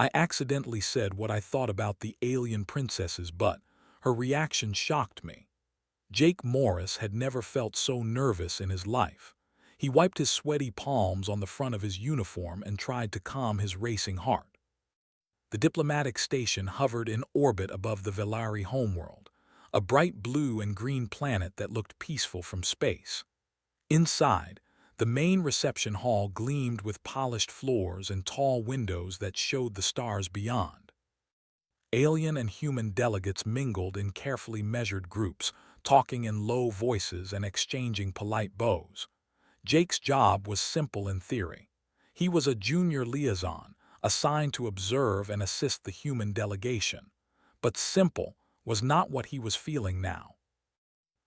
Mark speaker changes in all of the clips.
Speaker 1: I accidentally said what I thought about the alien princesses, but her reaction shocked me. Jake Morris had never felt so nervous in his life. He wiped his sweaty palms on the front of his uniform and tried to calm his racing heart. The diplomatic station hovered in orbit above the Velari homeworld, a bright blue and green planet that looked peaceful from space. Inside, the main reception hall gleamed with polished floors and tall windows that showed the stars beyond. Alien and human delegates mingled in carefully measured groups, talking in low voices and exchanging polite bows. Jake's job was simple in theory. He was a junior liaison, assigned to observe and assist the human delegation. But simple was not what he was feeling now.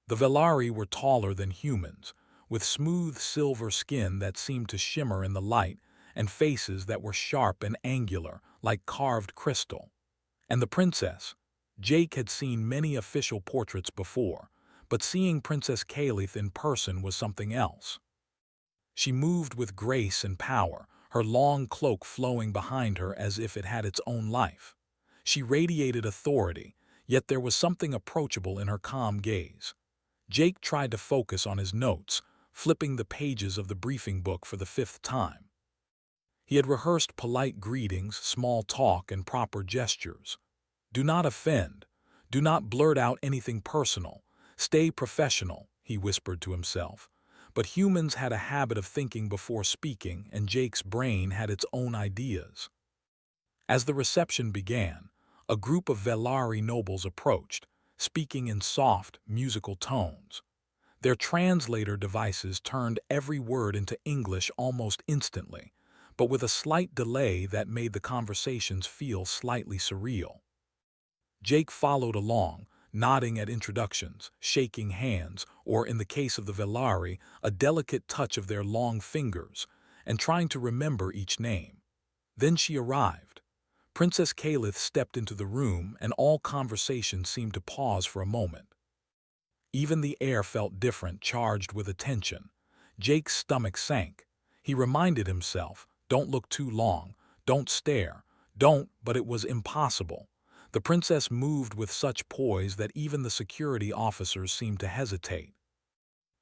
Speaker 1: The Velari were taller than humans, with smooth silver skin that seemed to shimmer in the light and faces that were sharp and angular like carved crystal. And the princess? Jake had seen many official portraits before, but seeing Princess Calith in person was something else. She moved with grace and power, her long cloak flowing behind her as if it had its own life. She radiated authority, yet there was something approachable in her calm gaze. Jake tried to focus on his notes, flipping the pages of the briefing book for the 5th time. He had rehearsed polite greetings, small talk, and proper gestures. Do not offend. Do not blurt out anything personal. Stay professional, he whispered to himself. But humans had a habit of thinking before speaking, and Jake's brain had its own ideas. As the reception began, a group of Velari nobles approached, speaking in soft, musical tones. Their translator devices turned every word into English almost instantly, but with a slight delay that made the conversations feel slightly surreal. Jake followed along, nodding at introductions, shaking hands, or in the case of the Velari, a delicate touch of their long fingers, and trying to remember each name. Then she arrived. Princess Calith stepped into the room, and all conversation seemed to pause for a moment. Even the air felt different, charged with attention. Jake's stomach sank. He reminded himself, don't look too long, don't stare, but it was impossible. The princess moved with such poise that even the security officers seemed to hesitate.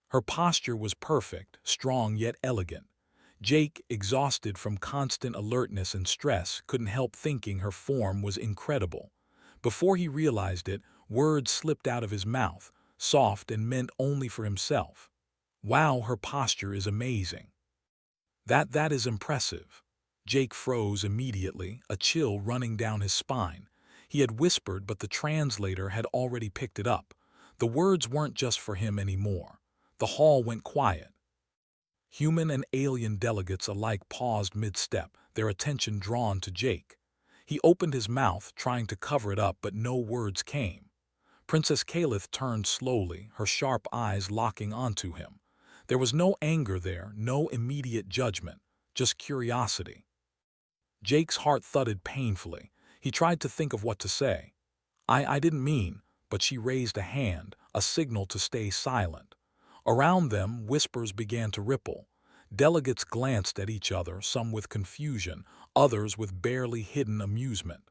Speaker 1: Her posture was perfect, strong yet elegant. Jake, exhausted from constant alertness and stress, couldn't help thinking her form was incredible. Before he realized it, words slipped out of his mouth, soft and meant only for himself. Wow, her posture is amazing. That is impressive. Jake froze immediately, a chill running down his spine. He had whispered, but the translator had already picked it up. The words weren't just for him anymore. The hall went quiet. Human and alien delegates alike paused mid-step, their attention drawn to Jake. He opened his mouth, trying to cover it up, but no words came. Princess Calith turned slowly, her sharp eyes locking onto him. There was no anger there, no immediate judgment, just curiosity. Jake's heart thudded painfully. He tried to think of what to say. I didn't mean, but she raised a hand, a signal to stay silent. Around them, whispers began to ripple. Delegates glanced at each other, some with confusion, others with barely hidden amusement.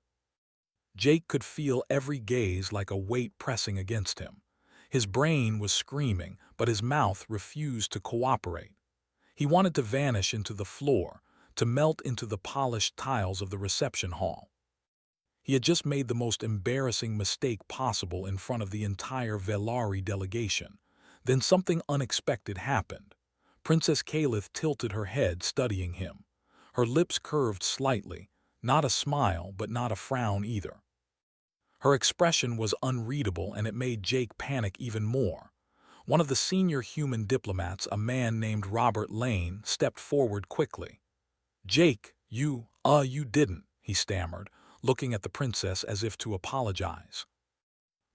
Speaker 1: Jake could feel every gaze like a weight pressing against him. His brain was screaming, but his mouth refused to cooperate. He wanted to vanish into the floor, to melt into the polished tiles of the reception hall. He had just made the most embarrassing mistake possible in front of the entire Velari delegation. Then something unexpected happened. Princess Calith tilted her head, studying him. Her lips curved slightly, not a smile but not a frown either. Her expression was unreadable, and it made Jake panic even more. One of the senior human diplomats, a man named Robert Lane, stepped forward quickly. "Jake, you didn't," he stammered, looking at the princess as if to apologize.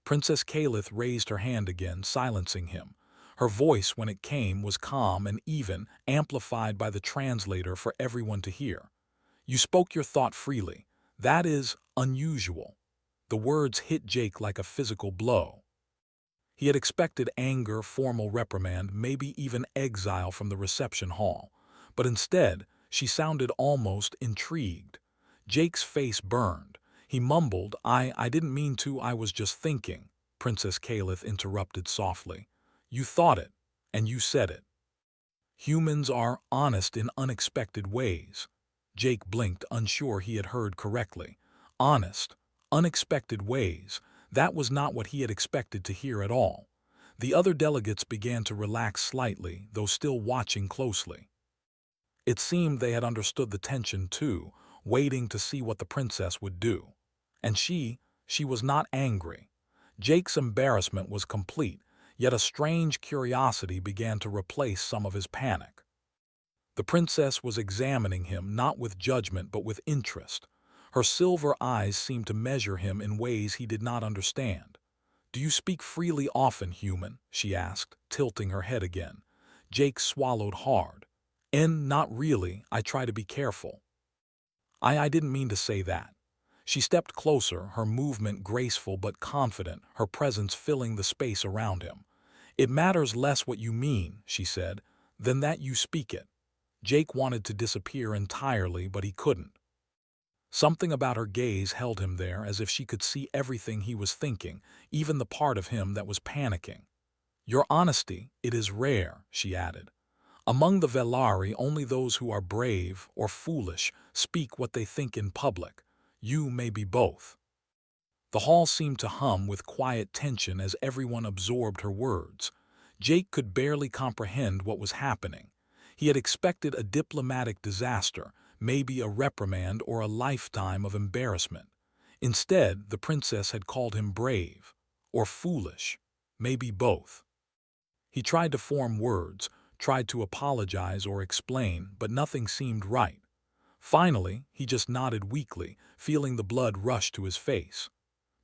Speaker 1: Princess Calith raised her hand again, silencing him. Her voice, when it came, was calm and even, amplified by the translator for everyone to hear. "You spoke your thought freely. That is unusual." The words hit Jake like a physical blow. He had expected anger, formal reprimand, maybe even exile from the reception hall. But instead, she sounded almost intrigued. Jake's face burned. He mumbled, I didn't mean to, I was just thinking. Princess Caliph interrupted softly. You thought it, and you said it. Humans are honest in unexpected ways. Jake blinked, unsure he had heard correctly. Honest, unexpected ways. That was not what he had expected to hear at all. The other delegates began to relax slightly, though still watching closely. It seemed they had understood the tension too, waiting to see what the princess would do. And she was not angry. Jake's embarrassment was complete, yet a strange curiosity began to replace some of his panic. The princess was examining him not with judgment but with interest. Her silver eyes seemed to measure him in ways he did not understand. Do you speak freely often, human? She asked, tilting her head again. Jake swallowed hard. Not really, I try to be careful. I didn't mean to say that. She stepped closer, her movement graceful but confident, her presence filling the space around him. It matters less what you mean, she said, than that you speak it. Jake wanted to disappear entirely, but he couldn't. Something about her gaze held him there, as if she could see everything he was thinking, even the part of him that was panicking. Your honesty, it is rare, she added. Among the Velari, only those who are brave or foolish speak what they think in public. You may be both. The hall seemed to hum with quiet tension as everyone absorbed her words. Jake could barely comprehend what was happening. He had expected a diplomatic disaster, maybe a reprimand or a lifetime of embarrassment. Instead, the princess had called him brave or foolish, maybe both. He tried to form words, tried to apologize or explain, but nothing seemed right. Finally, he just nodded weakly, feeling the blood rush to his face.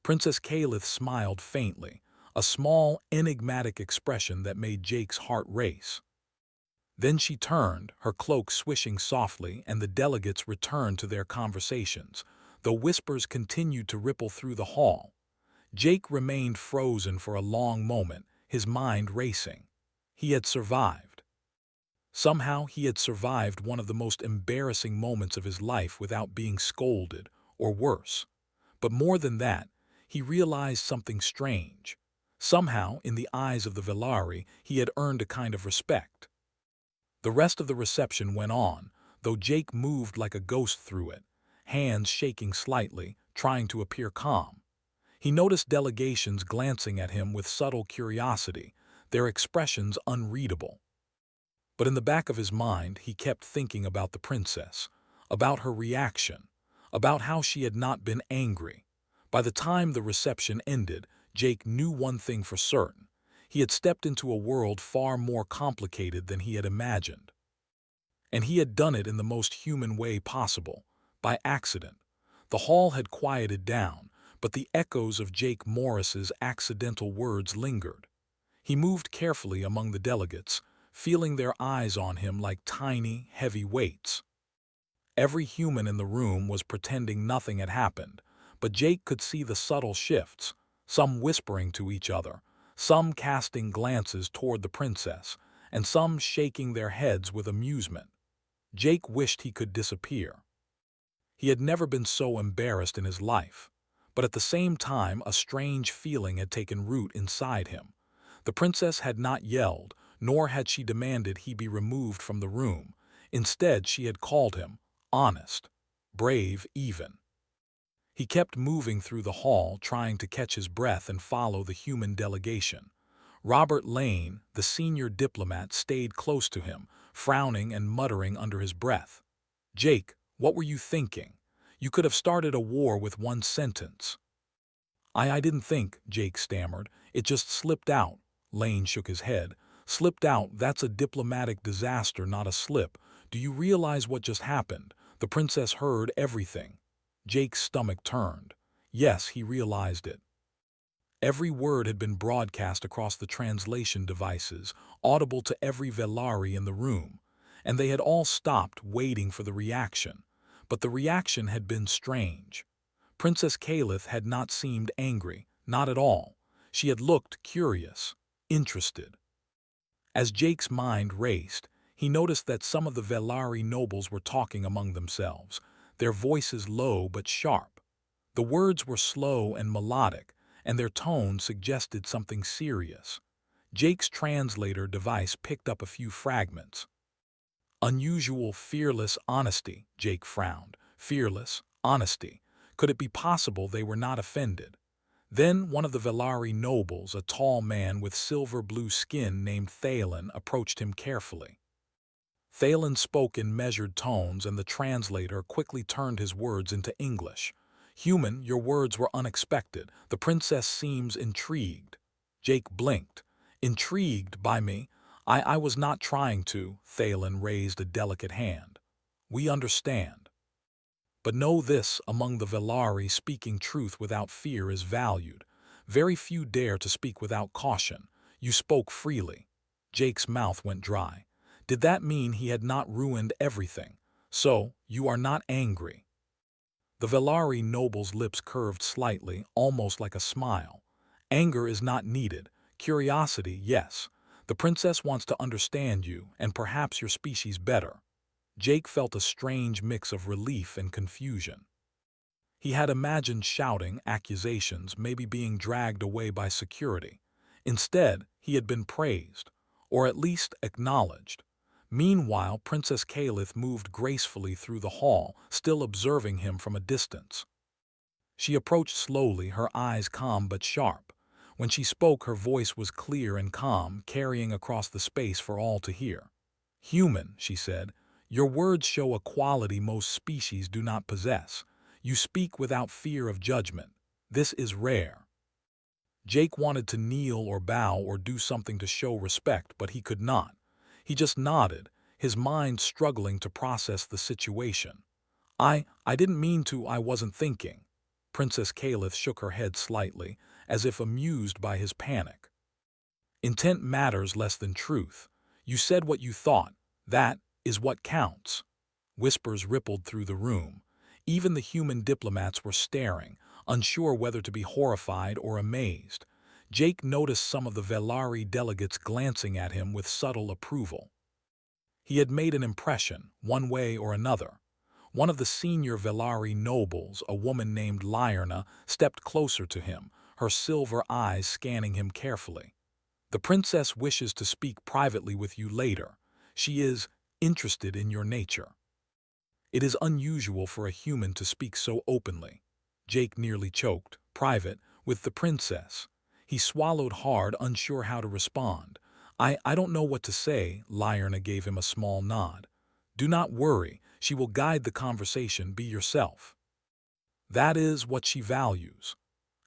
Speaker 1: Princess Caliph smiled faintly, a small, enigmatic expression that made Jake's heart race. Then she turned, her cloak swishing softly, and the delegates returned to their conversations, though whispers continued to ripple through the hall. Jake remained frozen for a long moment, his mind racing. He had survived. Somehow he had survived one of the most embarrassing moments of his life without being scolded, or worse. But more than that, he realized something strange. Somehow, in the eyes of the Velari, he had earned a kind of respect. The rest of the reception went on, though Jake moved like a ghost through it, hands shaking slightly, trying to appear calm. He noticed delegations glancing at him with subtle curiosity, their expressions unreadable. But in the back of his mind, he kept thinking about the princess, about her reaction, about how she had not been angry. By the time the reception ended, Jake knew one thing for certain. He had stepped into a world far more complicated than he had imagined. And he had done it in the most human way possible, by accident. The hall had quieted down, but the echoes of Jake Morris's accidental words lingered. He moved carefully among the delegates, feeling their eyes on him like tiny, heavy weights. Every human in the room was pretending nothing had happened, but Jake could see the subtle shifts, some whispering to each other, some casting glances toward the princess, and some shaking their heads with amusement. Jake wished he could disappear. He had never been so embarrassed in his life, but at the same time a strange feeling had taken root inside him. The princess had not yelled, nor had she demanded he be removed from the room. Instead, she had called him honest, brave even. He kept moving through the hall, trying to catch his breath and follow the human delegation. Robert Lane, the senior diplomat, stayed close to him, frowning and muttering under his breath. Jake, what were you thinking? You could have started a war with one sentence. I didn't think, Jake stammered. It just slipped out. Lane shook his head. Slipped out, that's a diplomatic disaster, not a slip. Do you realize what just happened? The princess heard everything. Jake's stomach turned. Yes, he realized it. Every word had been broadcast across the translation devices, audible to every Velari in the room, and they had all stopped waiting for the reaction. But the reaction had been strange. Princess Caliph had not seemed angry, not at all. She had looked curious, interested. As Jake's mind raced, he noticed that some of the Velari nobles were talking among themselves, their voices low but sharp. The words were slow and melodic, and their tone suggested something serious. Jake's translator device picked up a few fragments. Unusual, fearless honesty, Jake frowned. Fearless honesty. Could it be possible they were not offended? Then one of the Velari nobles, a tall man with silver-blue skin named Thalen, approached him carefully. Thalen spoke in measured tones, and the translator quickly turned his words into English. "Human, your words were unexpected. The princess seems intrigued." Jake blinked. "Intrigued by me? I was not trying to." Thalen raised a delicate hand. "We understand. But know this, among the Velari, speaking truth without fear is valued. Very few dare to speak without caution. You spoke freely." Jake's mouth went dry. Did that mean he had not ruined everything? "So, you are not angry?" The Velari noble's lips curved slightly, almost like a smile. "Anger is not needed. Curiosity, yes. The princess wants to understand you, and perhaps your species better." Jake felt a strange mix of relief and confusion. He had imagined shouting, accusations, maybe being dragged away by security. Instead, he had been praised, or at least acknowledged. Meanwhile, Princess Kalith moved gracefully through the hall, still observing him from a distance. She approached slowly, her eyes calm but sharp. When she spoke, her voice was clear and calm, carrying across the space for all to hear. "Human," she said, "your words show a quality most species do not possess. You speak without fear of judgment. This is rare." Jake wanted to kneel or bow or do something to show respect, but he could not. He just nodded, his mind struggling to process the situation. I didn't mean to, I wasn't thinking." Princess Kalith shook her head slightly, as if amused by his panic. "Intent matters less than truth. You said what you thought. That is what counts." Whispers rippled through the room. Even the human diplomats were staring, unsure whether to be horrified or amazed. Jake noticed some of the Velari delegates glancing at him with subtle approval. He had made an impression, one way or another. One of the senior Velari nobles, a woman named Lyrna, stepped closer to him, her silver eyes scanning him carefully. "The princess wishes to speak privately with you later. She is interested in your nature." It is unusual for a human to speak so openly. Jake nearly choked. "Private, with the princess." He swallowed hard, unsure how to respond. I don't know what to say." Lyrna gave him a small nod. "Do not worry, she will guide the conversation, be yourself." That is what she values.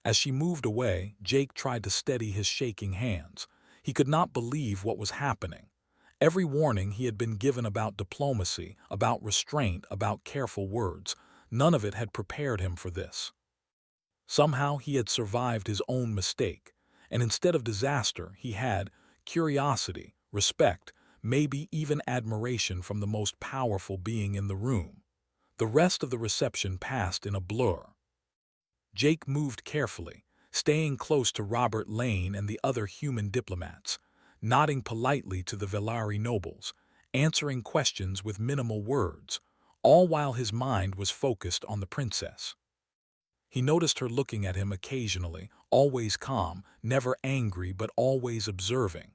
Speaker 1: As she moved away, Jake tried to steady his shaking hands. He could not believe what was happening. Every warning he had been given about diplomacy, about restraint, about careful words, none of it had prepared him for this. Somehow he had survived his own mistake, and instead of disaster, he had curiosity, respect, maybe even admiration from the most powerful being in the room. The rest of the reception passed in a blur. Jake moved carefully, staying close to Robert Lane and the other human diplomats, nodding politely to the Velari nobles, answering questions with minimal words, all while his mind was focused on the princess. He noticed her looking at him occasionally, always calm, never angry but always observing.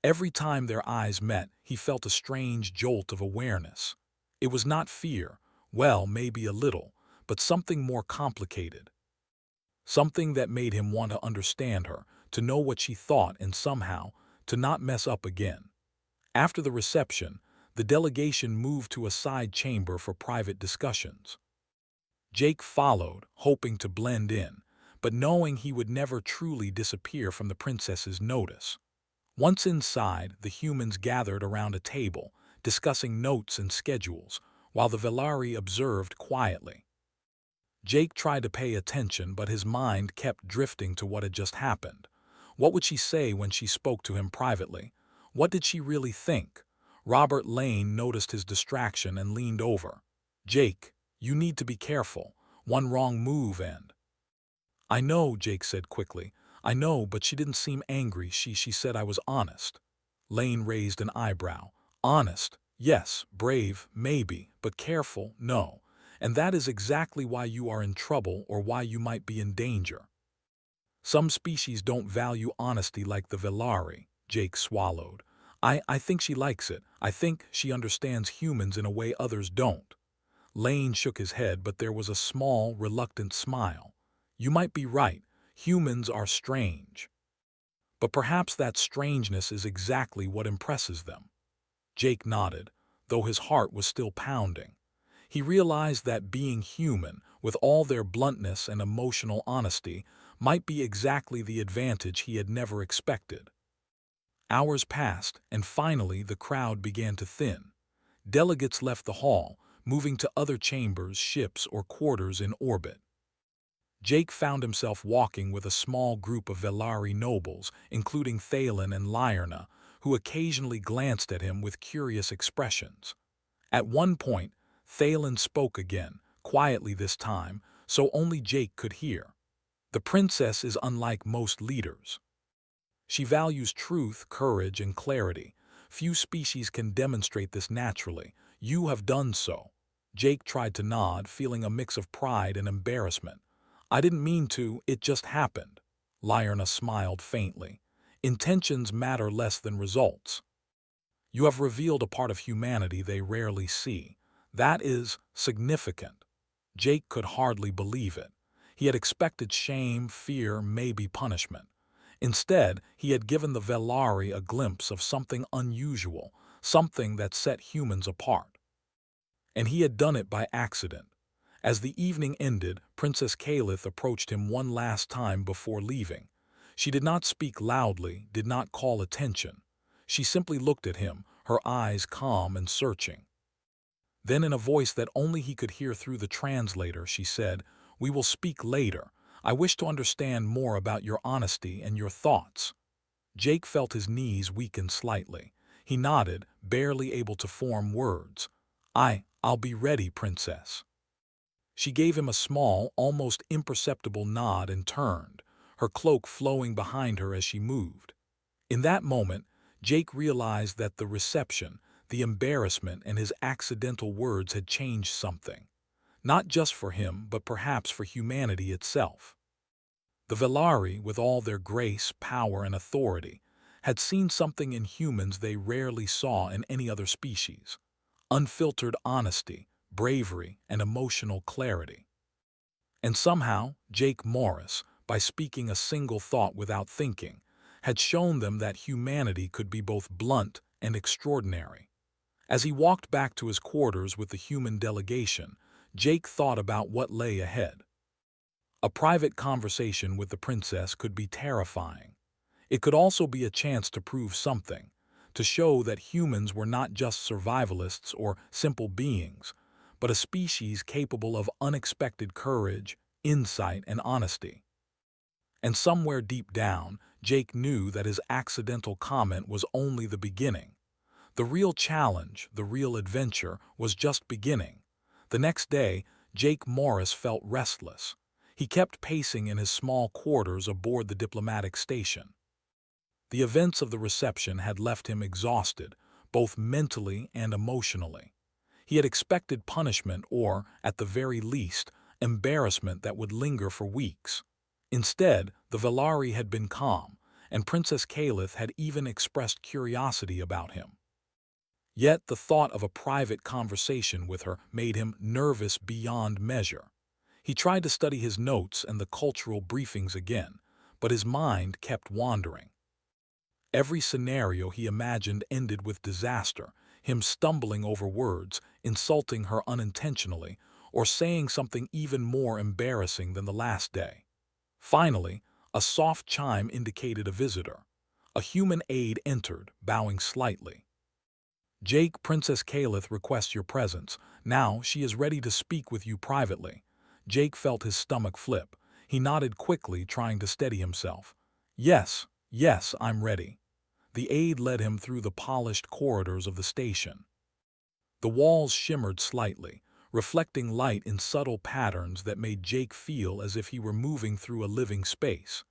Speaker 1: Every time their eyes met, he felt a strange jolt of awareness. It was not fear, well, maybe a little, but something more complicated. Something that made him want to understand her, to know what she thought and somehow, to not mess up again. After the reception, the delegation moved to a side chamber for private discussions. Jake followed, hoping to blend in, but knowing he would never truly disappear from the princess's notice. Once inside, the humans gathered around a table, discussing notes and schedules, while the Velari observed quietly. Jake tried to pay attention, but his mind kept drifting to what had just happened. What would she say when she spoke to him privately? What did she really think? Robert Lane noticed his distraction and leaned over. "Jake, you need to be careful. One wrong move and—" "I know," Jake said quickly. "I know, but she didn't seem angry. She said I was honest." Lane raised an eyebrow. "Honest? Yes. Brave? Maybe. But careful? No. and that is exactly why you are in trouble or why you might be in danger. Some species don't value honesty like the Velari, Jake swallowed. I think she likes it. I think she understands humans in a way others don't. Lane shook his head, but there was a small, reluctant smile. You might be right. Humans are strange. But perhaps that strangeness is exactly what impresses them. Jake nodded, though his heart was still pounding. He realized that being human, with all their bluntness and emotional honesty, might be exactly the advantage he had never expected. Hours passed, and finally the crowd began to thin. Delegates left the hall, moving to other chambers, ships, or quarters in orbit. Jake found himself walking with a small group of Velari nobles, including Thalen and Lyrna, who occasionally glanced at him with curious expressions. At one point, Thalen spoke again, quietly this time, so only Jake could hear. The princess is unlike most leaders. She values truth, courage, and clarity. Few species can demonstrate this naturally. You have done so. Jake tried to nod, feeling a mix of pride and embarrassment. I didn't mean to, it just happened. Lyrna smiled faintly. Intentions matter less than results. You have revealed a part of humanity they rarely see. That is significant. Jake could hardly believe it. He had expected shame, fear, maybe punishment. Instead, he had given the Velari a glimpse of something unusual, something that set humans apart. And he had done it by accident. As the evening ended, Princess Calith approached him one last time before leaving. She did not speak loudly, did not call attention. She simply looked at him, her eyes calm and searching. Then in a voice that only he could hear through the translator, she said, "We will speak later. I wish to understand more about your honesty and your thoughts." Jake felt his knees weaken slightly. He nodded, barely able to form words. I'll be ready, Princess." She gave him a small, almost imperceptible nod and turned, her cloak flowing behind her as she moved. In that moment, Jake realized that the reception, the embarrassment, and his accidental words had changed something. Not just for him, but perhaps for humanity itself. The Velari, with all their grace, power, and authority, had seen something in humans they rarely saw in any other species: unfiltered honesty, bravery, and emotional clarity. And somehow, Jake Morris, by speaking a single thought without thinking, had shown them that humanity could be both blunt and extraordinary. As he walked back to his quarters with the human delegation, Jake thought about what lay ahead. A private conversation with the princess could be terrifying. It could also be a chance to prove something, to show that humans were not just survivalists or simple beings, but a species capable of unexpected courage, insight, and honesty. And somewhere deep down, Jake knew that his accidental comment was only the beginning. The real challenge, the real adventure, was just beginning. The next day, Jake Morris felt restless. He kept pacing in his small quarters aboard the diplomatic station. The events of the reception had left him exhausted, both mentally and emotionally. He had expected punishment or, at the very least, embarrassment that would linger for weeks. Instead, the Velari had been calm, and Princess Calith had even expressed curiosity about him. Yet the thought of a private conversation with her made him nervous beyond measure. He tried to study his notes and the cultural briefings again, but his mind kept wandering. Every scenario he imagined ended with disaster, him stumbling over words, insulting her unintentionally, or saying something even more embarrassing than the last day. Finally, a soft chime indicated a visitor. A human aide entered, bowing slightly. "Jake, Princess Calith requests your presence. Now she is ready to speak with you privately." Jake felt his stomach flip. He nodded quickly, trying to steady himself. Yes, I'm ready." The aide led him through the polished corridors of the station. The walls shimmered slightly, reflecting light in subtle patterns that made Jake feel as if he were moving through a living space.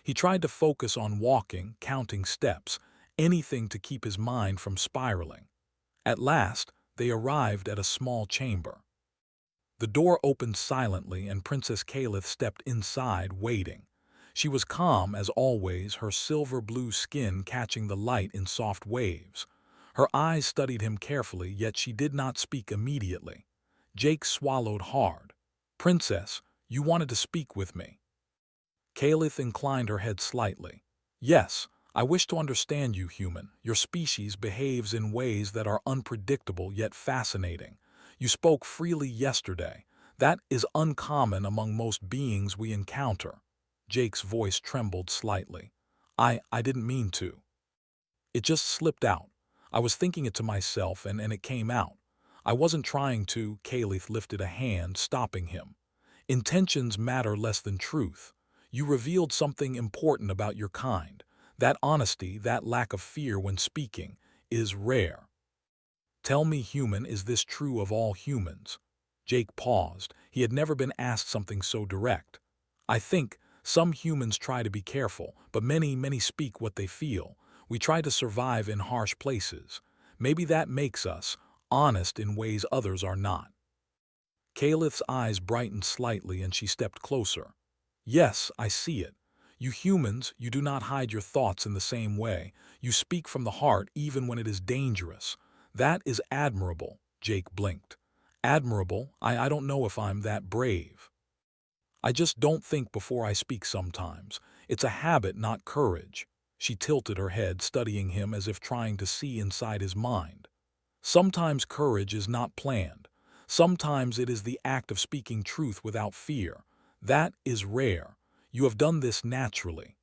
Speaker 1: He tried to focus on walking, counting steps, anything to keep his mind from spiraling. At last, they arrived at a small chamber. The door opened silently and Princess Caliph stepped inside, waiting. She was calm as always, her silver-blue skin catching the light in soft waves. Her eyes studied him carefully, yet she did not speak immediately. Jake swallowed hard. "Princess, you wanted to speak with me." Caliph inclined her head slightly. "Yes, I wish to understand you, human. Your species behaves in ways that are unpredictable yet fascinating. You spoke freely yesterday. That is uncommon among most beings we encounter." Jake's voice trembled slightly. I didn't mean to. It just slipped out. I was thinking it to myself and it came out. I wasn't trying to." Caliph lifted a hand, stopping him. "Intentions matter less than truth. You revealed something important about your kind. That honesty, that lack of fear when speaking, is rare. Tell me, human, is this true of all humans?" Jake paused. He had never been asked something so direct. "I think some humans try to be careful, but many speak what they feel. We try to survive in harsh places. Maybe that makes us honest in ways others are not." Caliph's eyes brightened slightly and she stepped closer. "Yes, I see it. You humans, you do not hide your thoughts in the same way. You speak from the heart even when it is dangerous. That is admirable." Jake blinked. "Admirable? I don't know if I'm that brave. I just don't think before I speak sometimes. It's a habit, not courage." She tilted her head, studying him as if trying to see inside his mind. "Sometimes courage is not planned. Sometimes it is the act of speaking truth without fear. That is rare. You have done this naturally.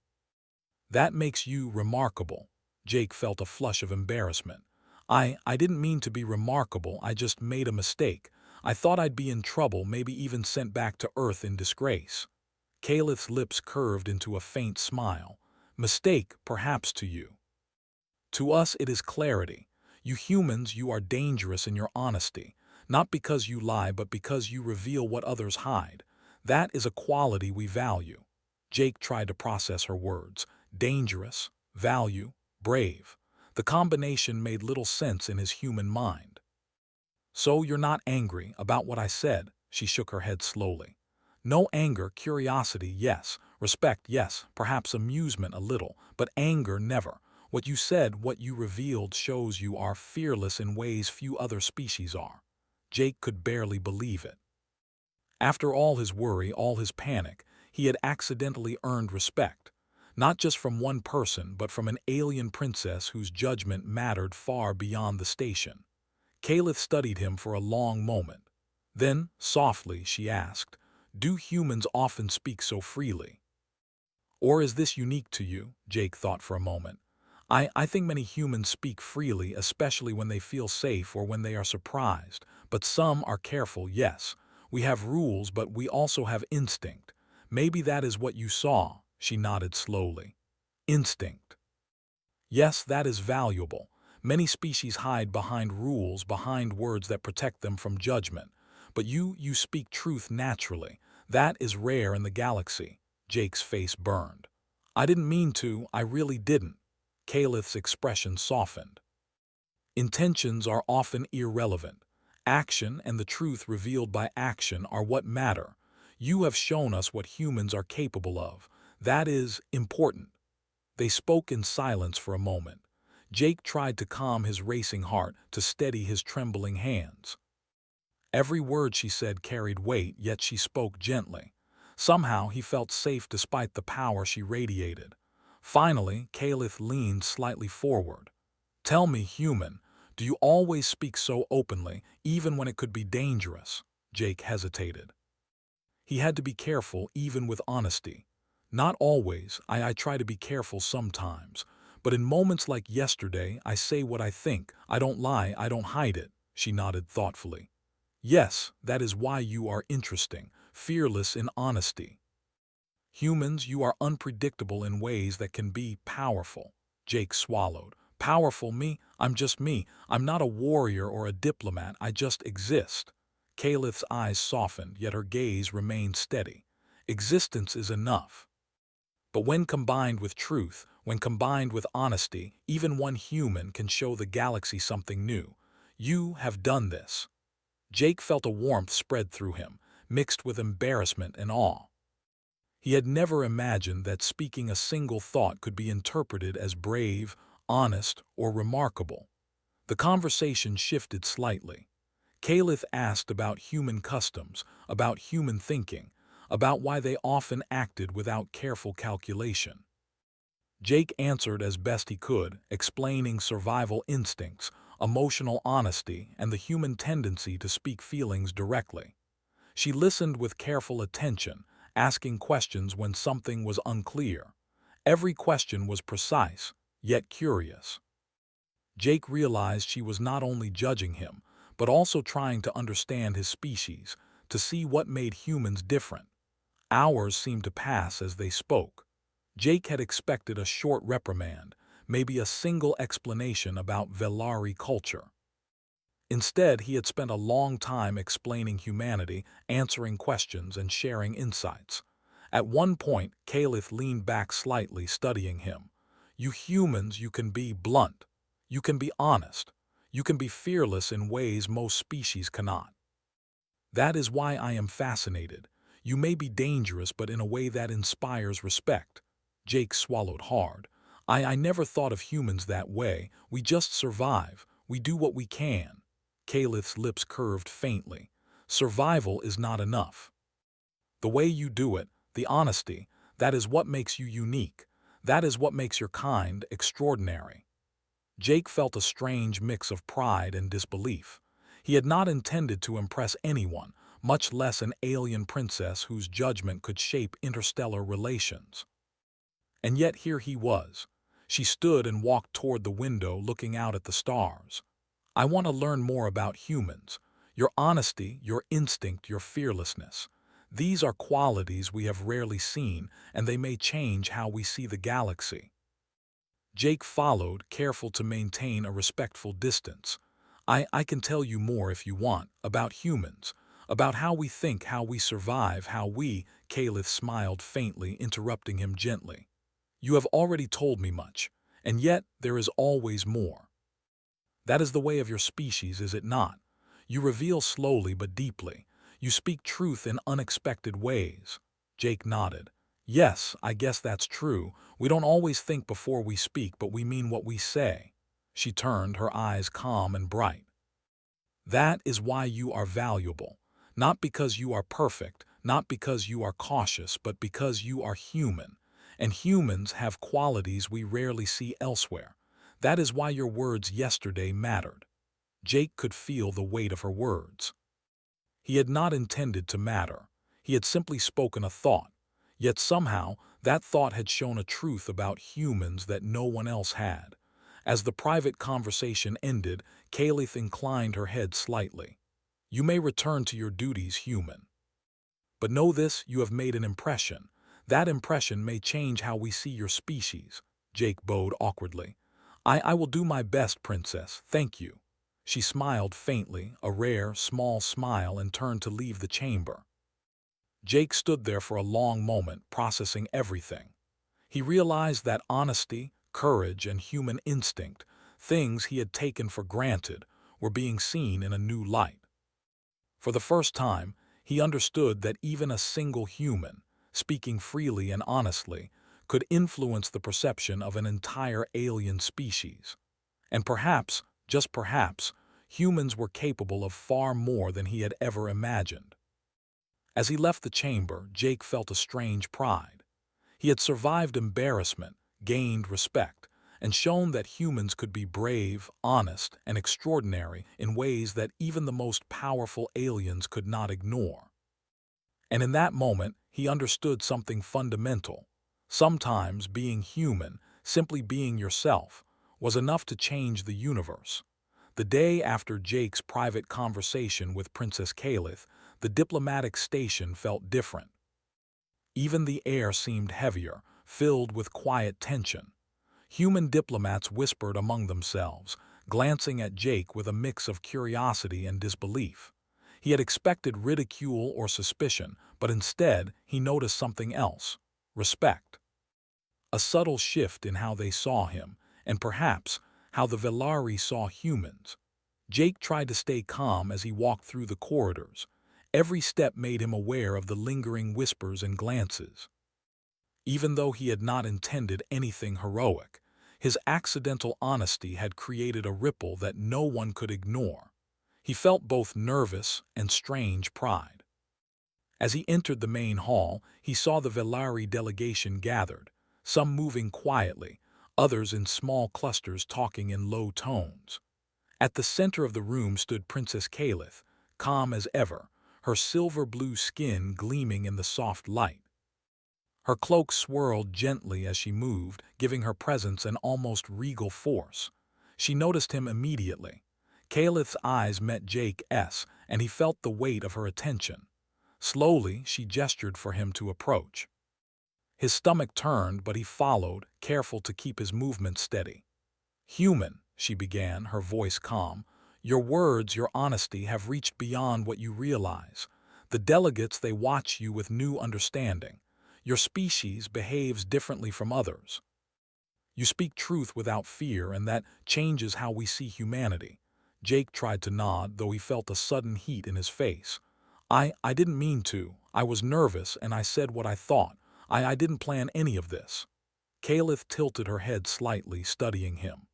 Speaker 1: That makes you remarkable." Jake felt a flush of embarrassment. I didn't mean to be remarkable, I just made a mistake. I thought I'd be in trouble, maybe even sent back to Earth in disgrace." Caliph's lips curved into a faint smile. "Mistake, perhaps to you. To us it is clarity. You humans, you are dangerous in your honesty. Not because you lie, but because you reveal what others hide. That is a quality we value." Jake tried to process her words. Dangerous, value, brave. The combination made little sense in his human mind. "So you're not angry about what I said?" She shook her head slowly. "No anger, curiosity, yes. Respect, yes. Perhaps amusement a little, but anger never. What you said, what you revealed shows you are fearless in ways few other species are." Jake could barely believe it. After all his worry, all his panic, he had accidentally earned respect. Not just from one person, but from an alien princess whose judgment mattered far beyond the station. Caliph studied him for a long moment. Then, softly, she asked, "Do humans often speak so freely? Or is this unique to you?" Jake thought for a moment. I think many humans speak freely, especially when they feel safe or when they are surprised. But some are careful, yes. We have rules, but we also have instinct. Maybe that is what you saw." She nodded slowly. "Instinct. Yes, that is valuable. Many species hide behind rules, behind words that protect them from judgment. But you speak truth naturally. That is rare in the galaxy." Jake's face burned. "I didn't mean to, I really didn't." Caliph's expression softened. "Intentions are often irrelevant. Action and the truth revealed by action are what matter. You have shown us what humans are capable of. That is important." They spoke in silence for a moment. Jake tried to calm his racing heart, to steady his trembling hands. Every word she said carried weight, yet she spoke gently. Somehow he felt safe despite the power she radiated. Finally, Caliph leaned slightly forward. "Tell me, human, do you always speak so openly, even when it could be dangerous?" Jake hesitated. He had to be careful even with honesty. "Not always. I try to be careful sometimes. But in moments like yesterday, I say what I think. I don't lie, I don't hide it." She nodded thoughtfully. "Yes, that is why you are interesting, fearless in honesty. Humans, you are unpredictable in ways that can be powerful." Jake swallowed. "Powerful me? I'm just me. I'm not a warrior or a diplomat, I just exist." Caliph's eyes softened, yet her gaze remained steady. "Existence is enough." But when combined with truth, when combined with honesty, even one human can show the galaxy something new. You have done this." Jake felt a warmth spread through him, mixed with embarrassment and awe. He had never imagined that speaking a single thought could be interpreted as brave, honest, or remarkable. The conversation shifted slightly. Caliph asked about human customs, about human thinking, about why they often acted without careful calculation. Jake answered as best he could, explaining survival instincts, emotional honesty, and the human tendency to speak feelings directly. She listened with careful attention, asking questions when something was unclear. Every question was precise, yet curious. Jake realized she was not only judging him, but also trying to understand his species, to see what made humans different. Hours seemed to pass as they spoke. Jake had expected a short reprimand, maybe a single explanation about Velari culture. Instead, he had spent a long time explaining humanity, answering questions, and sharing insights. At one point, Caliph leaned back slightly, studying him. "You humans, you can be blunt. You can be honest. You can be fearless in ways most species cannot. That is why I am fascinated. You may be dangerous, but in a way that inspires respect." Jake swallowed hard. I never thought of humans that way. We just survive. We do what we can." Caliph's lips curved faintly. "Survival is not enough. The way you do it, the honesty, that is what makes you unique. That is what makes your kind extraordinary." Jake felt a strange mix of pride and disbelief. He had not intended to impress anyone, much less an alien princess whose judgment could shape interstellar relations. And yet here he was. She stood and walked toward the window, looking out at the stars. "I want to learn more about humans. Your honesty, your instinct, your fearlessness. These are qualities we have rarely seen, and they may change how we see the galaxy." Jake followed, careful to maintain a respectful distance. I can tell you more if you want, about humans, about how we think, how we survive, how we—" Caliph smiled faintly, interrupting him gently. "You have already told me much, and yet there is always more. That is the way of your species, is it not? You reveal slowly but deeply. You speak truth in unexpected ways." Jake nodded. "Yes, I guess that's true. We don't always think before we speak, but we mean what we say." She turned, her eyes calm and bright. "That is why you are valuable. Not because you are perfect, not because you are cautious, but because you are human. And humans have qualities we rarely see elsewhere. That is why your words yesterday mattered." Jake could feel the weight of her words. He had not intended to matter. He had simply spoken a thought. Yet somehow, that thought had shown a truth about humans that no one else had. As the private conversation ended, Caliph inclined her head slightly. "You may return to your duties, human. But know this, you have made an impression. That impression may change how we see your species." Jake bowed awkwardly. I will do my best, princess, thank you." She smiled faintly, a rare, small smile, and turned to leave the chamber. Jake stood there for a long moment, processing everything. He realized that honesty, courage, and human instinct, things he had taken for granted, were being seen in a new light. For the first time, he understood that even a single human, speaking freely and honestly, could influence the perception of an entire alien species. And perhaps, just perhaps, humans were capable of far more than he had ever imagined. As he left the chamber, Jake felt a strange pride. He had survived embarrassment, gained respect, and shown that humans could be brave, honest, and extraordinary in ways that even the most powerful aliens could not ignore. And in that moment, he understood something fundamental. Sometimes being human, simply being yourself, was enough to change the universe. The day after Jake's private conversation with Princess Caliph, the diplomatic station felt different. Even the air seemed heavier, filled with quiet tension. Human diplomats whispered among themselves, glancing at Jake with a mix of curiosity and disbelief. He had expected ridicule or suspicion, but instead he noticed something else: respect. A subtle shift in how they saw him, and perhaps how the Velari saw humans. Jake tried to stay calm as he walked through the corridors. Every step made him aware of the lingering whispers and glances. Even though he had not intended anything heroic, his accidental honesty had created a ripple that no one could ignore. He felt both nervous and strange pride. As he entered the main hall, he saw the Velari delegation gathered, some moving quietly, others in small clusters talking in low tones. At the center of the room stood Princess Calith, calm as ever, her silver-blue skin gleaming in the soft light. Her cloak swirled gently as she moved, giving her presence an almost regal force. She noticed him immediately. Calith's eyes met Jake's, and he felt the weight of her attention. Slowly, she gestured for him to approach. His stomach turned, but he followed, careful to keep his movement steady. "Human," she began, her voice calm, "your words, your honesty have reached beyond what you realize. The delegates, they watch you with new understanding. Your species behaves differently from others. You speak truth without fear, and that changes how we see humanity." Jake tried to nod, though he felt a sudden heat in his face. I didn't mean to. I was nervous, and I said what I thought. I didn't plan any of this." Calith tilted her head slightly, studying him.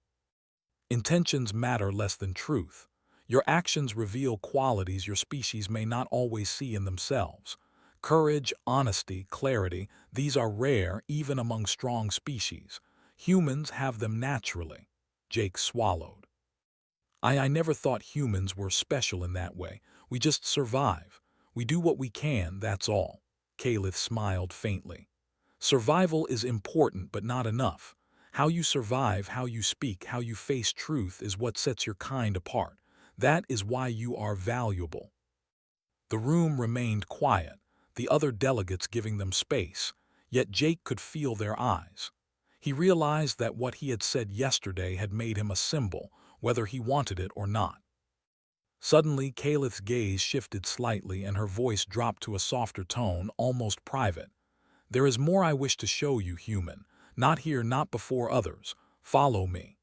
Speaker 1: "Intentions matter less than truth. Your actions reveal qualities your species may not always see in themselves. Courage, honesty, clarity, these are rare even among strong species. Humans have them naturally." Jake swallowed. I never thought humans were special in that way. We just survive. We do what we can, that's all." Calith smiled faintly. "Survival is important, but not enough. How you survive, how you speak, how you face truth is what sets your kind apart. That is why you are valuable." The room remained quiet, the other delegates giving them space, yet Jake could feel their eyes. He realized that what he had said yesterday had made him a symbol, whether he wanted it or not. Suddenly, Calith's gaze shifted slightly and her voice dropped to a softer tone, almost private. "There is more I wish to show you, human. Not here, not before others. Follow me."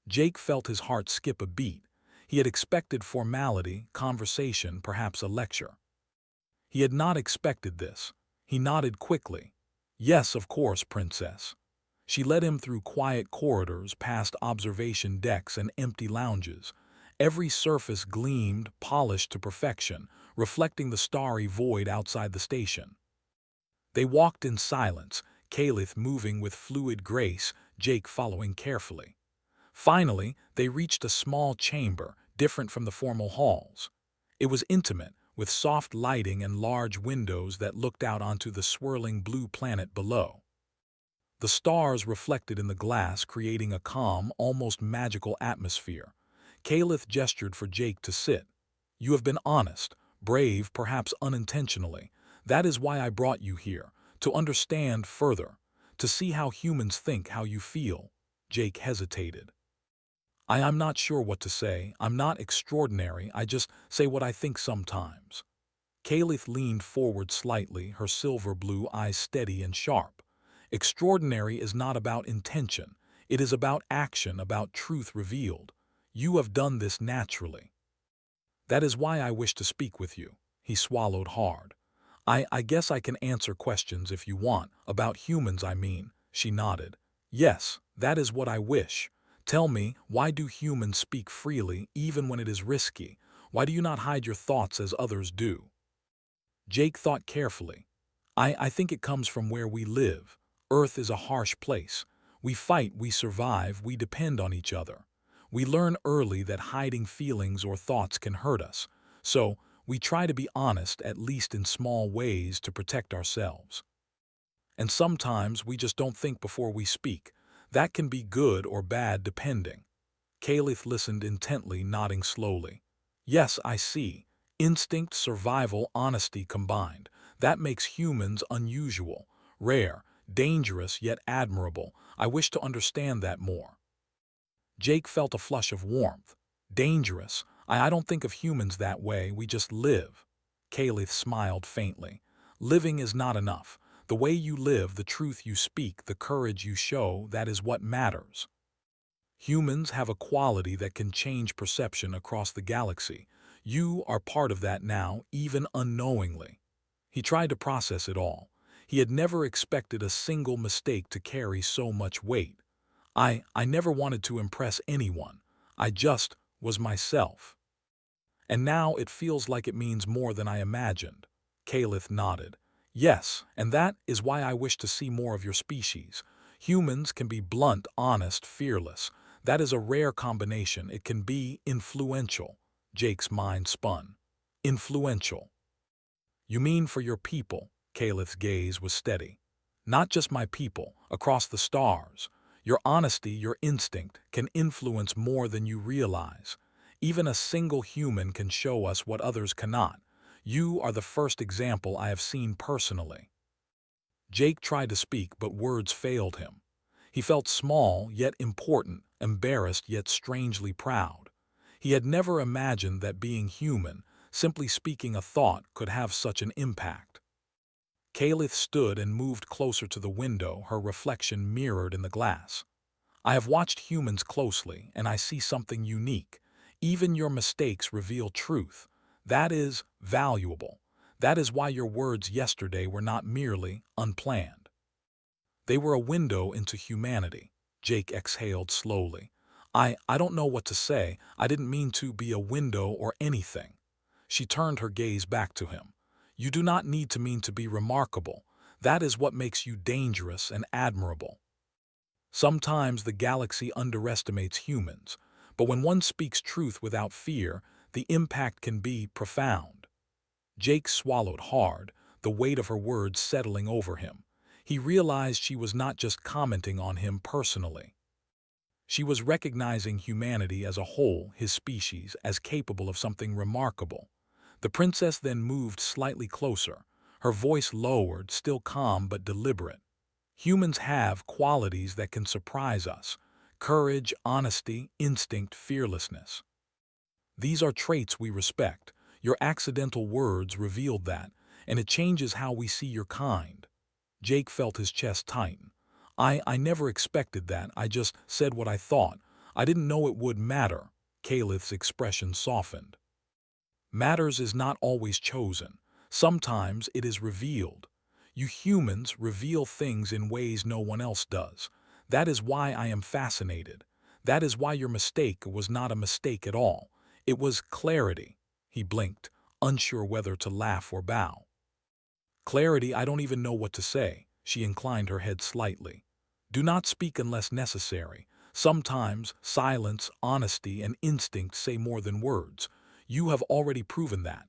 Speaker 1: Jake felt his heart skip a beat. He had expected formality, conversation, perhaps a lecture. He had not expected this. He nodded quickly. "Yes, of course, Princess." She led him through quiet corridors, past observation decks and empty lounges. Every surface gleamed, polished to perfection, reflecting the starry void outside the station. They walked in silence, Calith moving with fluid grace, Jake following carefully. Finally, they reached a small chamber, different from the formal halls. It was intimate, with soft lighting and large windows that looked out onto the swirling blue planet below. The stars reflected in the glass, creating a calm, almost magical atmosphere. Calith gestured for Jake to sit. "You have been honest, brave, perhaps unintentionally. That is why I brought you here, to understand further, to see how humans think, how you feel." Jake hesitated. I'm not sure what to say. I'm not extraordinary. I just say what I think sometimes." Calith leaned forward slightly, her silver-blue eyes steady and sharp. "Extraordinary is not about intention. It is about action, about truth revealed. You have done this naturally. That is why I wish to speak with you." He swallowed hard. I guess I can answer questions if you want, about humans I mean." She nodded. "Yes, that is what I wish. Tell me, why do humans speak freely, even when it is risky? Why do you not hide your thoughts as others do?" Jake thought carefully. I think it comes from where we live. Earth is a harsh place. We fight, we survive, we depend on each other. We learn early that hiding feelings or thoughts can hurt us. So, we try to be honest, at least in small ways, to protect ourselves. And sometimes we just don't think before we speak. That can be good or bad depending. Calith listened intently, nodding slowly. "Yes, I see. Instinct, survival, honesty combined. That makes humans unusual, rare, dangerous, yet admirable. I wish to understand that more." Jake felt a flush of warmth. "Dangerous? I don't think of humans that way, we just live." Calith smiled faintly. "Living is not enough. The way you live, the truth you speak, the courage you show, that is what matters." Humans have a quality that can change perception across the galaxy. You are part of that now, even unknowingly. He tried to process it all. He had never expected a single mistake to carry so much weight. I never wanted to impress anyone. I just was myself. And now it feels like it means more than I imagined. Caliph nodded. Yes, and that is why I wish to see more of your species. Humans can be blunt, honest, fearless. That is a rare combination. It can be influential. Jake's mind spun. Influential. You mean for your people? Caliph's gaze was steady. Not just my people, across the stars. Your honesty, your instinct, can influence more than you realize. Even a single human can show us what others cannot. You are the first example I have seen personally. Jake tried to speak, but words failed him. He felt small, yet important, embarrassed, yet strangely proud. He had never imagined that being human, simply speaking a thought, could have such an impact. Caliph stood and moved closer to the window, her reflection mirrored in the glass. I have watched humans closely, and I see something unique. Even your mistakes reveal truth. That is valuable. That is why your words yesterday were not merely unplanned. They were a window into humanity. Jake exhaled slowly. I don't know what to say. I didn't mean to be a window or anything. She turned her gaze back to him. You do not need to mean to be remarkable. That is what makes you dangerous and admirable. Sometimes the galaxy underestimates humans, but when one speaks truth without fear, the impact can be profound. Jake swallowed hard, the weight of her words settling over him. He realized she was not just commenting on him personally. She was recognizing humanity as a whole, his species, as capable of something remarkable. The princess then moved slightly closer, her voice lowered, still calm but deliberate. Humans have qualities that can surprise us: courage, honesty, instinct, fearlessness. These are traits we respect. Your accidental words revealed that, and it changes how we see your kind. Jake felt his chest tighten. I never expected that. I just said what I thought. I didn't know it would matter. Caliph's expression softened. Matters is not always chosen. Sometimes it is revealed. You humans reveal things in ways no one else does. That is why I am fascinated. That is why your mistake was not a mistake at all. It was clarity. He blinked, unsure whether to laugh or bow. Clarity, I don't even know what to say. She inclined her head slightly. Do not speak unless necessary. Sometimes silence, honesty, and instinct say more than words. You have already proven that.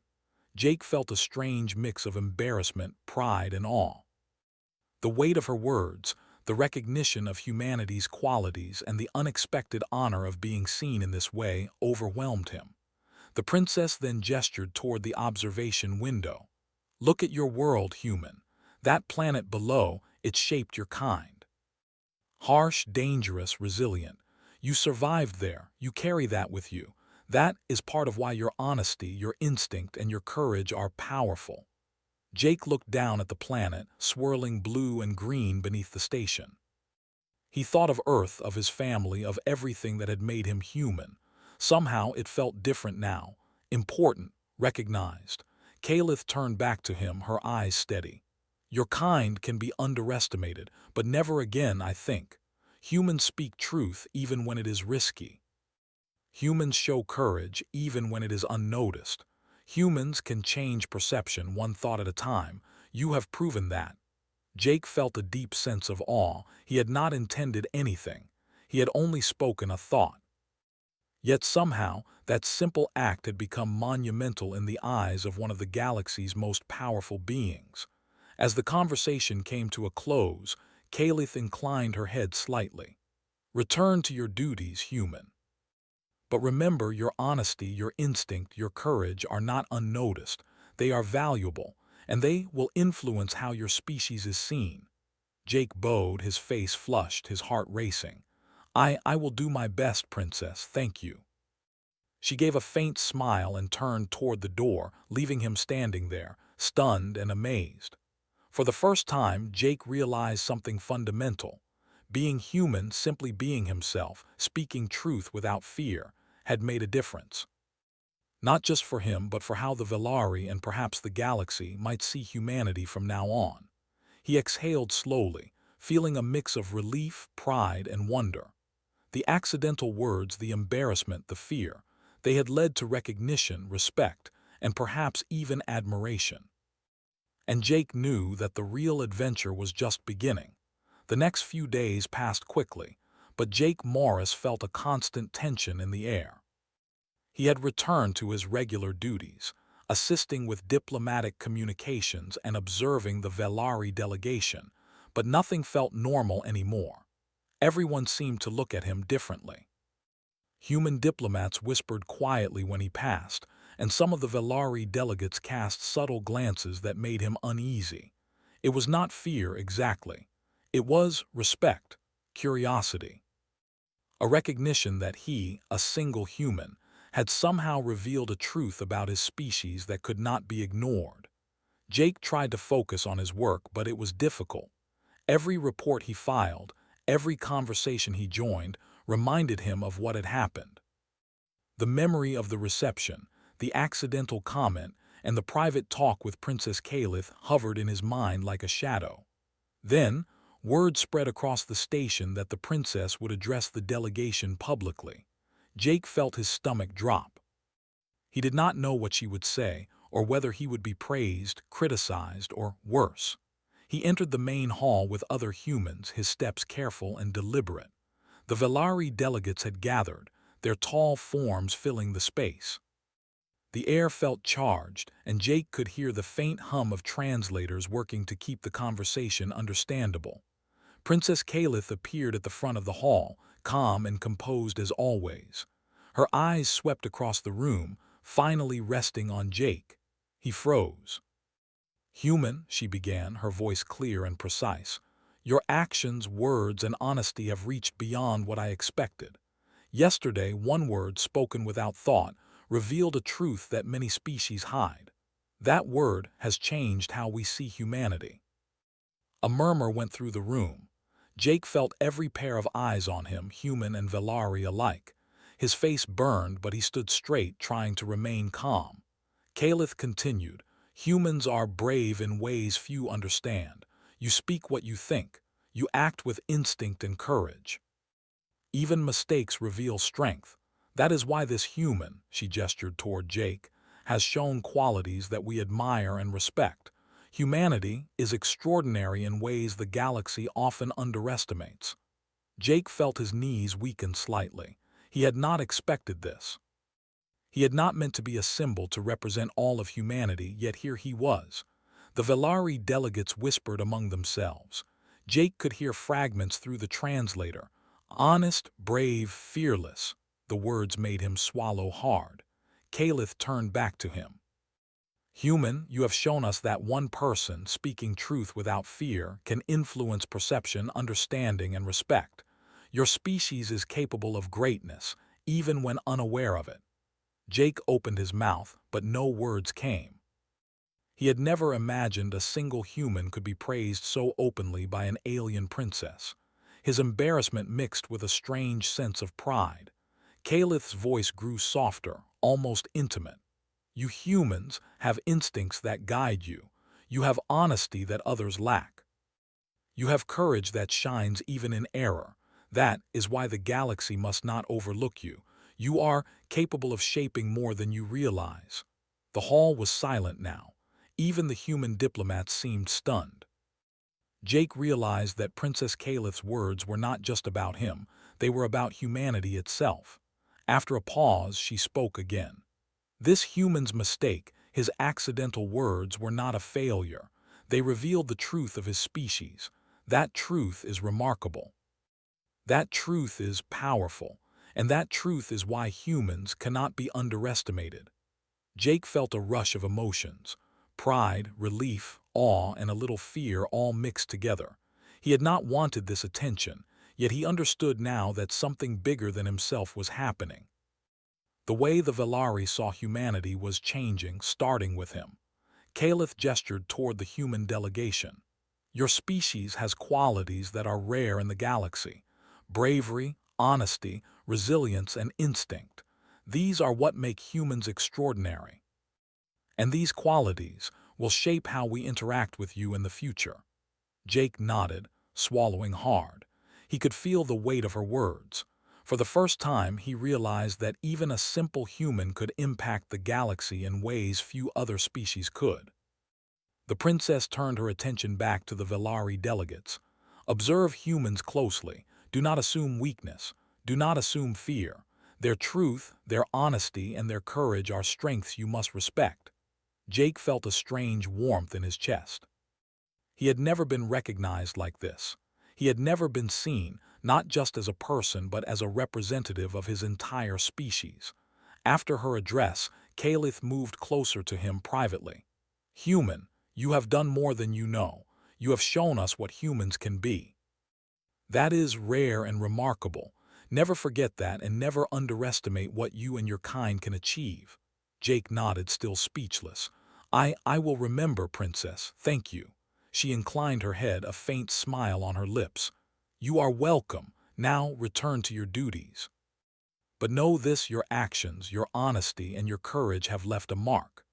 Speaker 1: Jake felt a strange mix of embarrassment, pride, and awe. The weight of her words, the recognition of humanity's qualities, and the unexpected honor of being seen in this way overwhelmed him. The princess then gestured toward the observation window. Look at your world, human. That planet below, it shaped your kind. Harsh, dangerous, resilient. You survived there. You carry that with you. That is part of why your honesty, your instinct, and your courage are powerful. Jake looked down at the planet, swirling blue and green beneath the station. He thought of Earth, of his family, of everything that had made him human. Somehow it felt different now. Important, recognized. Caliph turned back to him, her eyes steady. Your kind can be underestimated, but never again, I think. Humans speak truth even when it is risky. Humans show courage even when it is unnoticed. Humans can change perception one thought at a time. You have proven that. Jake felt a deep sense of awe. He had not intended anything. He had only spoken a thought. Yet somehow, that simple act had become monumental in the eyes of one of the galaxy's most powerful beings. As the conversation came to a close, Caliph inclined her head slightly. Return to your duties, human. But remember, your honesty, your instinct, your courage are not unnoticed. They are valuable, and they will influence how your species is seen. Jake bowed, his face flushed, his heart racing. I will do my best, princess, thank you. She gave a faint smile and turned toward the door, leaving him standing there, stunned and amazed. For the first time, Jake realized something fundamental. Being human, simply being himself, speaking truth without fear, had made a difference. Not just for him, but for how the Velari and perhaps the galaxy might see humanity from now on. He exhaled slowly, feeling a mix of relief, pride, and wonder. The accidental words, the embarrassment, the fear, they had led to recognition, respect, and perhaps even admiration. And Jake knew that the real adventure was just beginning. The next few days passed quickly, but Jake Morris felt a constant tension in the air. He had returned to his regular duties, assisting with diplomatic communications and observing the Velari delegation, but nothing felt normal anymore. Everyone seemed to look at him differently. Human diplomats whispered quietly when he passed, and some of the Velari delegates cast subtle glances that made him uneasy. It was not fear exactly. It was respect, curiosity. A recognition that he, a single human, had somehow revealed a truth about his species that could not be ignored. Jake tried to focus on his work, but it was difficult. Every report he filed, every conversation he joined, reminded him of what had happened. The memory of the reception, the accidental comment, and the private talk with Princess Calith hovered in his mind like a shadow. Then, word spread across the station that the princess would address the delegation publicly. Jake felt his stomach drop. He did not know what she would say, or whether he would be praised, criticized, or worse. He entered the main hall with other humans, his steps careful and deliberate. The Velari delegates had gathered, their tall forms filling the space. The air felt charged, and Jake could hear the faint hum of translators working to keep the conversation understandable. Princess Calith appeared at the front of the hall, calm and composed as always. Her eyes swept across the room, finally resting on Jake. He froze. "Human," she began, her voice clear and precise, "your actions, words, and honesty have reached beyond what I expected. Yesterday, one word spoken without thought revealed a truth that many species hide. That word has changed how we see humanity." A murmur went through the room. Jake felt every pair of eyes on him, human and Velari alike. His face burned, but he stood straight, trying to remain calm. Calith continued, "Humans are brave in ways few understand. You speak what you think. You act with instinct and courage. Even mistakes reveal strength. That is why this human," she gestured toward Jake, "has shown qualities that we admire and respect. Humanity is extraordinary in ways the galaxy often underestimates." Jake felt his knees weaken slightly. He had not expected this. He had not meant to be a symbol to represent all of humanity, yet here he was. The Velari delegates whispered among themselves. Jake could hear fragments through the translator. "Honest, brave, fearless." The words made him swallow hard. Calith turned back to him. "Human, you have shown us that one person, speaking truth without fear, can influence perception, understanding, and respect. Your species is capable of greatness, even when unaware of it." Jake opened his mouth, but no words came. He had never imagined a single human could be praised so openly by an alien princess. His embarrassment mixed with a strange sense of pride. Calith's voice grew softer, almost intimate. "You humans have instincts that guide you. You have honesty that others lack. You have courage that shines even in error. That is why the galaxy must not overlook you. You are capable of shaping more than you realize." The hall was silent now. Even the human diplomats seemed stunned. Jake realized that Princess Calith's words were not just about him, they were about humanity itself. After a pause, she spoke again. This human's mistake, his accidental words, were not a failure. They revealed the truth of his species. That truth is remarkable. That truth is powerful, and that truth is why humans cannot be underestimated. Jake felt a rush of emotions. Pride, relief, awe, and a little fear all mixed together. He had not wanted this attention, yet he understood now that something bigger than himself was happening. The way the Velari saw humanity was changing, starting with him. Calith gestured toward the human delegation. Your species has qualities that are rare in the galaxy: bravery, honesty, resilience, and instinct. These are what make humans extraordinary. And these qualities will shape how we interact with you in the future. Jake nodded, swallowing hard. He could feel the weight of her words. For the first time, he realized that even a simple human could impact the galaxy in ways few other species could. The princess turned her attention back to the Velari delegates. Observe humans closely. Do not assume weakness. Do not assume fear. Their truth, their honesty, and their courage are strengths you must respect. Jake felt a strange warmth in his chest. He had never been recognized like this. He had never been seen, not just as a person but as a representative of his entire species. After her address, Caliph moved closer to him privately. Human, you have done more than you know. You have shown us what humans can be. That is rare and remarkable. Never forget that and never underestimate what you and your kind can achieve. Jake nodded, still speechless. I will remember, Princess. Thank you. She inclined her head, a faint smile on her lips. You are welcome. Now return to your duties. But know this: your actions, your honesty, and your courage have left a mark.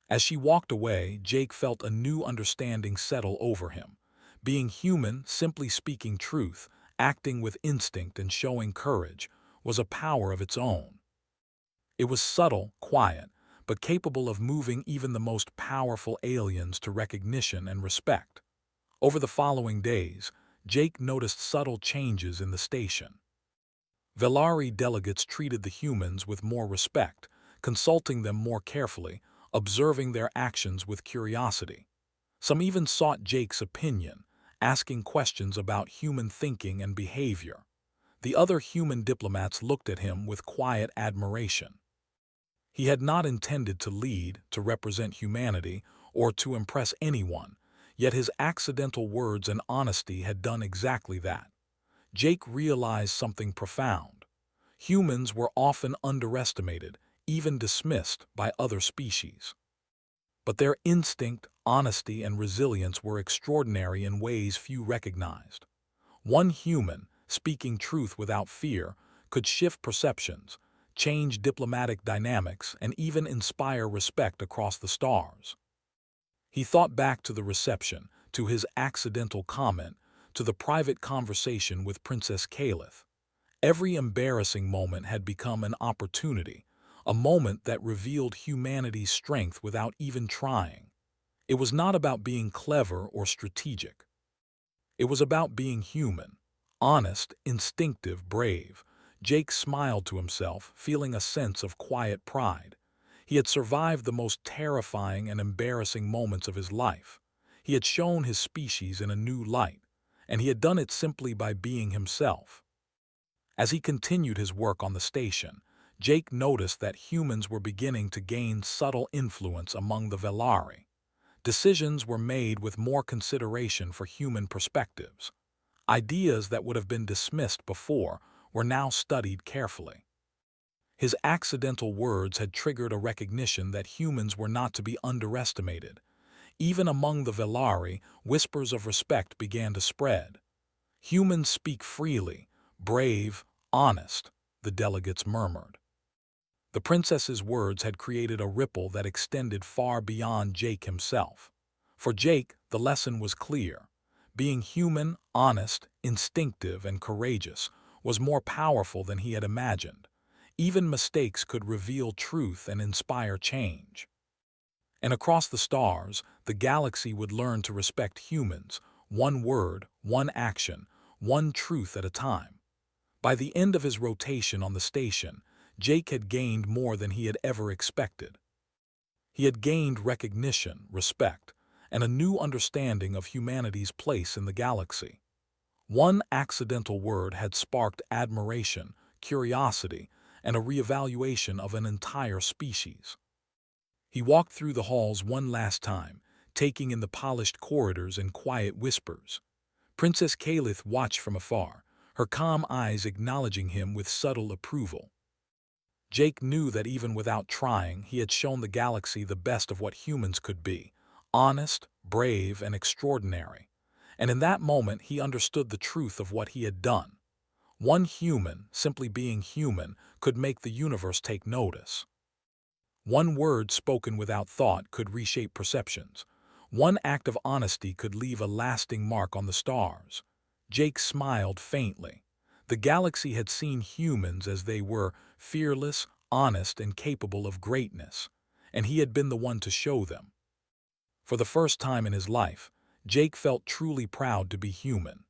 Speaker 1: As she walked away, Jake felt a new understanding settle over him. Being human, simply speaking truth, acting with instinct, and showing courage was a power of its own. It was subtle, quiet, but capable of moving even the most powerful aliens to recognition and respect. Over the following days, Jake noticed subtle changes in the station. Velari delegates treated the humans with more respect, consulting them more carefully, observing their actions with curiosity. Some even sought Jake's opinion, asking questions about human thinking and behavior. The other human diplomats looked at him with quiet admiration. He had not intended to lead, to represent humanity, or to impress anyone, yet his accidental words and honesty had done exactly that. Jake realized something profound. Humans were often underestimated, even dismissed by other species. But their instinct, honesty, and resilience were extraordinary in ways few recognized. One human, speaking truth without fear, could shift perceptions, change diplomatic dynamics, and even inspire respect across the stars. He thought back to the reception, to his accidental comment, to the private conversation with Princess Caliph. Every embarrassing moment had become an opportunity, a moment that revealed humanity's strength without even trying. It was not about being clever or strategic. It was about being human, honest, instinctive, brave. Jake smiled to himself, feeling a sense of quiet pride. He had survived the most terrifying and embarrassing moments of his life. He had shown his species in a new light, and he had done it simply by being himself. As he continued his work on the station, Jake noticed that humans were beginning to gain subtle influence among the Velari. Decisions were made with more consideration for human perspectives. Ideas that would have been dismissed before were now studied carefully. His accidental words had triggered a recognition that humans were not to be underestimated. Even among the Velari, whispers of respect began to spread. Humans speak freely, brave, honest, the delegates murmured. The princess's words had created a ripple that extended far beyond Jake himself. For Jake, the lesson was clear. Being human, honest, instinctive, and courageous was more powerful than he had imagined. Even mistakes could reveal truth and inspire change. And across the stars, the galaxy would learn to respect humans, one word, one action, one truth at a time. By the end of his rotation on the station, Jake had gained more than he had ever expected. He had gained recognition, respect, and a new understanding of humanity's place in the galaxy. One accidental word had sparked admiration, curiosity, and a reevaluation of an entire species. He walked through the halls one last time, taking in the polished corridors and quiet whispers. Princess Caliph watched from afar, her calm eyes acknowledging him with subtle approval. Jake knew that even without trying, he had shown the galaxy the best of what humans could be: honest, brave, and extraordinary. And in that moment, he understood the truth of what he had done. One human, simply being human, could make the universe take notice. One word spoken without thought could reshape perceptions. One act of honesty could leave a lasting mark on the stars. Jake smiled faintly. The galaxy had seen humans as they were, fearless, honest, and capable of greatness, and he had been the one to show them. For the first time in his life, Jake felt truly proud to be human.